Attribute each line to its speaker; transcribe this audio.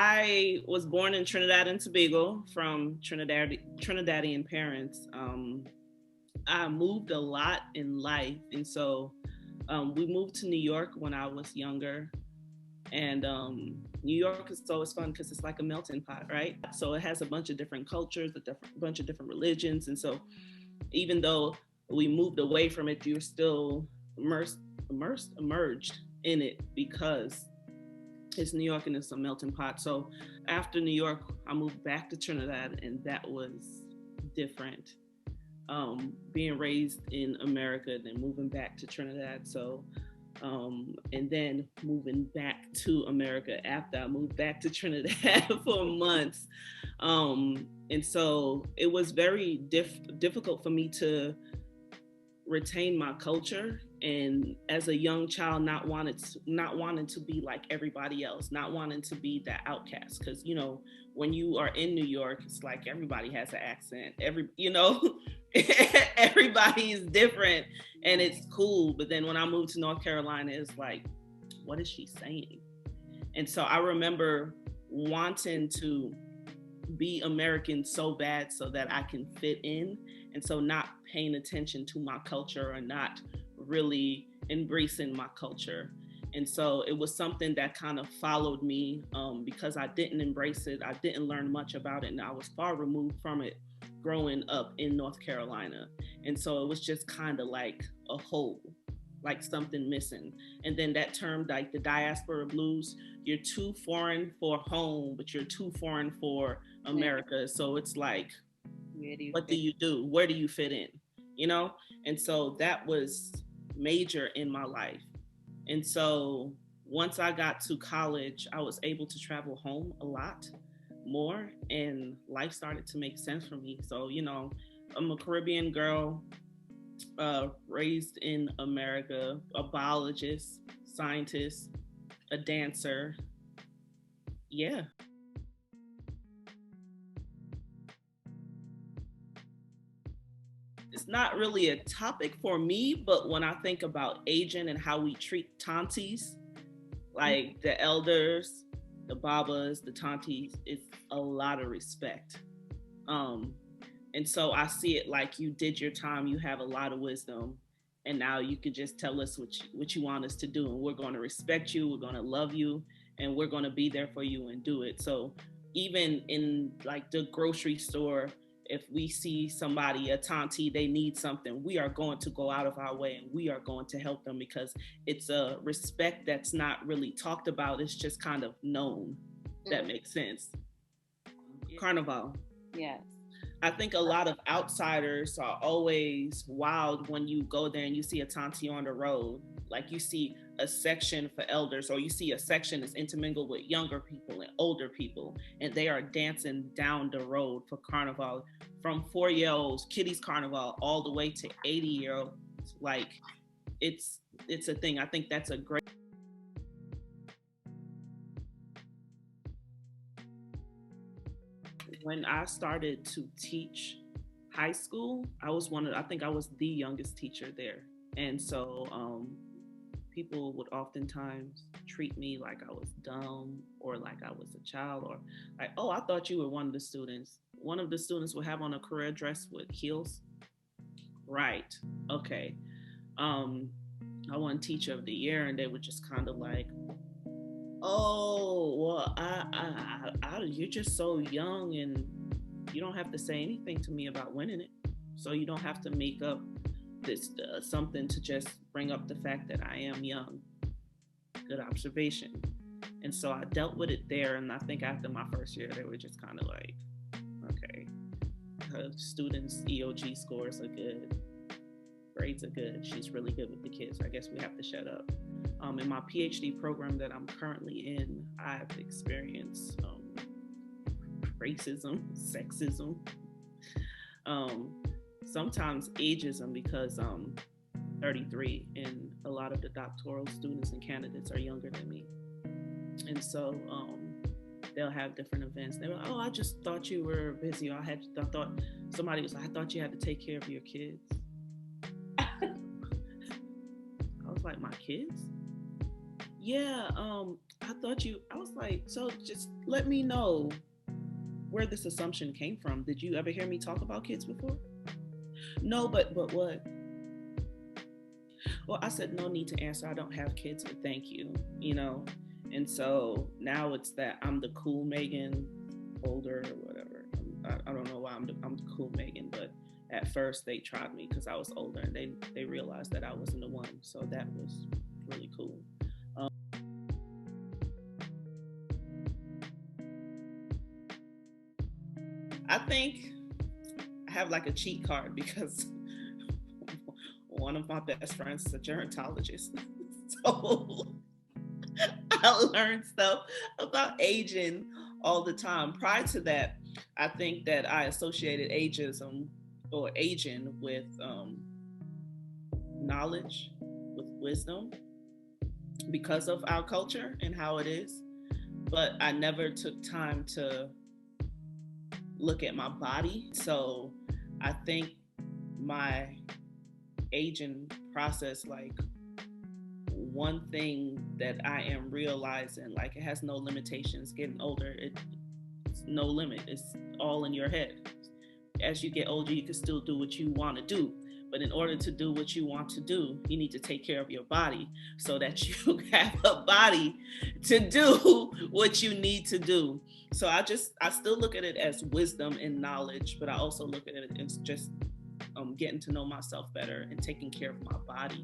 Speaker 1: I was born in Trinidad and Tobago from Trinidadian parents. I moved a lot in life, and so we moved to New York when I was younger. And New York is always fun because it's like a melting pot, right? So it has a bunch of different cultures, bunch of different religions, and so even though we moved away from it, you're still immersed in it because it's New York and it's a melting pot. So after New York, I moved back to Trinidad, and that was different. Being raised in America, then moving back to Trinidad. So, and then moving back to America after I moved back to Trinidad for months. And so it was very difficult for me to retain my culture, and as a young child not wanting to be like everybody else, not wanting to be that outcast, because when you are in New York, it's like everybody has an accent, everybody is different, and it's cool. But then when I moved to North Carolina, it's like, what is she saying? And so I remember wanting to be American so bad so that I can fit in, and so not paying attention to my culture or not really embracing my culture. And so it was something that kind of followed me, because I didn't embrace it. I didn't learn much about it, and I was far removed from it growing up in North Carolina. And so it was just kind of like a hole, like something missing. And then that term, like the diaspora blues, you're too foreign for home, but you're too foreign for America. So it's like, what do you do? Where do you fit in? And so that was major in my life. And so once I got to college, I was able to travel home a lot more, and life started to make sense for me. So, I'm a Caribbean girl, raised in America, a biologist, scientist, a dancer. Yeah. It's not really a topic for me, but when I think about aging and how we treat tanties, like the elders, the babas, the tanties, it's a lot of respect. And so I see it like, you did your time, you have a lot of wisdom, and now you can just tell us what you want us to do, and we're going to respect you, we're going to love you, and we're going to be there for you and do it. So even in like the grocery store, if we see somebody, a tanti, they need something, we are going to go out of our way and we are going to help them, because it's a respect that's not really talked about. It's just kind of known. That makes sense. Carnival.
Speaker 2: Yes.
Speaker 1: I think a lot of outsiders are always wild when you go there and you see a tanti on the road. Like you see a section for elders, or you see a section that's intermingled with younger people and older people, and they are dancing down the road for carnival, from 4-year-olds, kiddies carnival, all the way to 80-year-olds. Like it's a thing. I think that's a great. When I started to teach high school, I think I was the youngest teacher there. And so people would oftentimes treat me like I was dumb, or like I was a child, or like, oh, I thought you were one of the students. One of the students would have on a career dress with heels. Right. Okay. Um, I won teacher of the year, and they were just kind of like, oh, well, you're just so young, and you don't have to say anything to me about winning it. So you don't have to make up this something to just bring up the fact that I am young. Good observation. And so I dealt with it there, and I think after my first year, they were just kind of like, okay, her students' EOG scores are good, grades are good. She's really good with the kids. I guess we have to shut up. In my PhD program that I'm currently in, I've experienced racism, sexism, sometimes ageism, because I'm 33 and a lot of the doctoral students and candidates are younger than me. And so they'll have different events. They were, oh, I just thought you were busy. I thought somebody was like, I thought you had to take care of your kids. I was like, my kids? Yeah, I was like, so just let me know where this assumption came from. Did you ever hear me talk about kids before? No, but what? Well, I said, no need to answer. I don't have kids, but thank you, you know? And so now it's that I'm the cool Megan, older or whatever. I don't know why I'm the cool Megan, but at first they tried me because I was older, and they realized that I wasn't the one. So that was really cool. Um, I think I have like a cheat card because one of my best friends is a gerontologist. So I learned stuff about aging all the time. Prior to that, I think that I associated ageism or aging with knowledge, with wisdom, because of our culture and how it is. But I never took time to look at my body. So I think my aging process, like one thing that I am realizing, like it has no limitations. Getting older, it's no limit. It's all in your head. As you get older, you can still do what you want to do. But in order to do what you want to do, you need to take care of your body so that you have a body to do what you need to do. So I still look at it as wisdom and knowledge, but I also look at it as just getting to know myself better and taking care of my body.